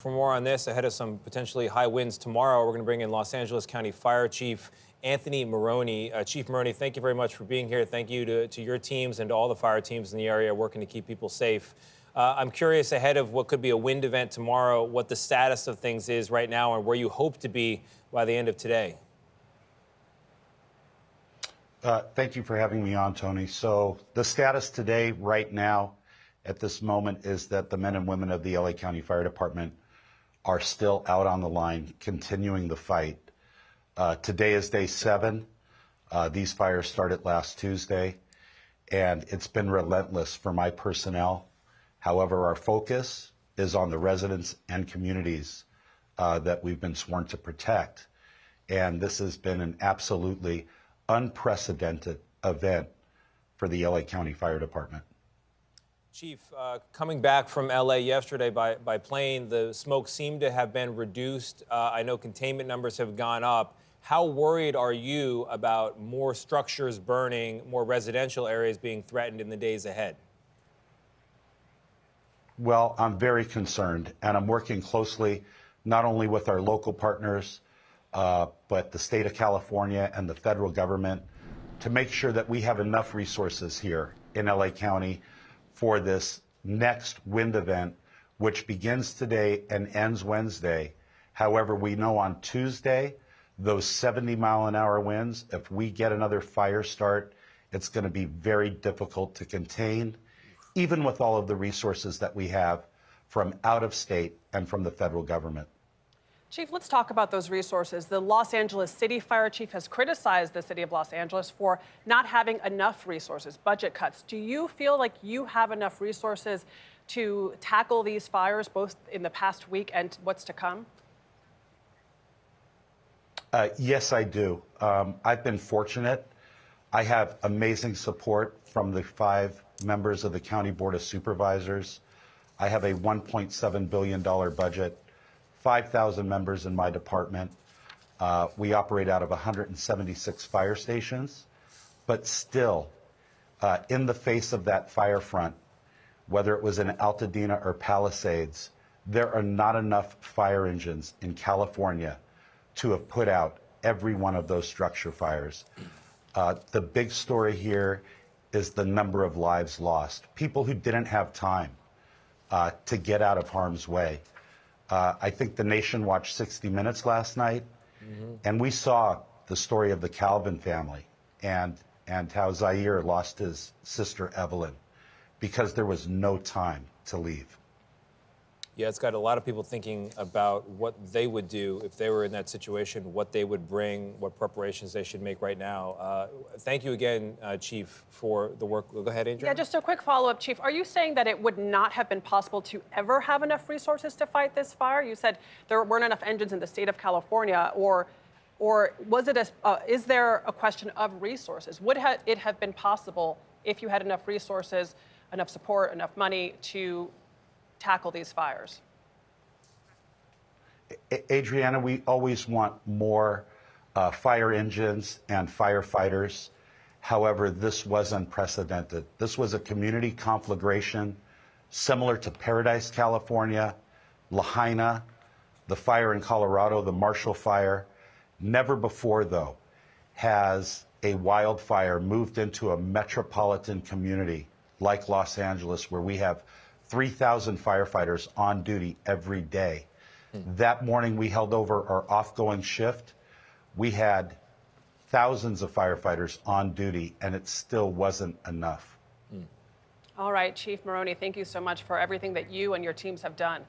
for more on this ahead of some potentially high winds tomorrow. We're going to bring in Los Angeles County Fire Chief Anthony Marrone. Chief Marrone, thank you very much for being here. Thank you to your teams and to all the fire teams in the area working to keep people safe. I'm curious, ahead of what could be a wind event tomorrow, what the status of things is right now and where you hope to be by the end of today. Thank you for having me on, Tony. So the status today, right now, at this moment, is that the men and women of the LA County Fire Department are still out on the line, continuing the fight. Today is day 7. These fires started last Tuesday, and it's been relentless for my personnel. However, our focus is on the residents and communities that we've been sworn to protect. And this has been an absolutely unprecedented event for the LA County Fire Department. Chief, coming back from LA yesterday by plane, the smoke seemed to have been reduced. I know containment numbers have gone up. How worried are you about more structures burning, more residential areas being threatened in the days ahead? Well, I'm very concerned, and I'm working closely not only with our local partners, but the state of California and the federal government to make sure that we have enough resources here in LA County for this next wind event, which begins today and ends Wednesday. However, we know on Tuesday, those 70-mile-an-hour winds, if we get another fire start, it's going to be very difficult to contain, even with all of the resources that we have from out of state and from the federal government. Chief, let's talk about those resources. The Los Angeles City Fire Chief has criticized the city of Los Angeles for not having enough resources, budget cuts. Do you feel like you have enough resources to tackle these fires, both in the past week and what's to come? Yes, I do. I've been fortunate. I have amazing support from the 5 members of the County Board of Supervisors. I have a $1.7 billion budget, 5,000 members in my department. We operate out of 176 fire stations, but still, in the face of that fire front, whether it was in Altadena or Palisades, there are not enough fire engines in California to have put out every one of those structure fires. The big story here is the number of lives lost, people who didn't have time to get out of harm's way. I think the nation watched 60 Minutes last night, and we saw the story of the Calvin family and how Zaire lost his sister Evelyn because there was no time to leave. Yeah, it's got a lot of people thinking about what they would do if they were in that situation, what they would bring, what preparations they should make right now. Thank you again, Chief, for the work. Go ahead, Adrian. Yeah, just a quick follow-up, Chief. Are you saying that it would not have been possible to ever have enough resources to fight this fire? You said there weren't enough engines in the state of California, or was it is there a question of resources? Would it have been possible if you had enough resources, enough support, enough money to tackle these fires? Adriana, we always want more fire engines and firefighters. However, this was unprecedented. This was a community conflagration similar to Paradise, California, Lahaina, the fire in Colorado, the Marshall Fire. Never before, though, has a wildfire moved into a metropolitan community like Los Angeles, where we have 3,000 firefighters on duty every day. That morning, we held over our off-going shift. We had thousands of firefighters on duty, and it still wasn't enough. All right, Chief Marrone, thank you so much for everything that you and your teams have done.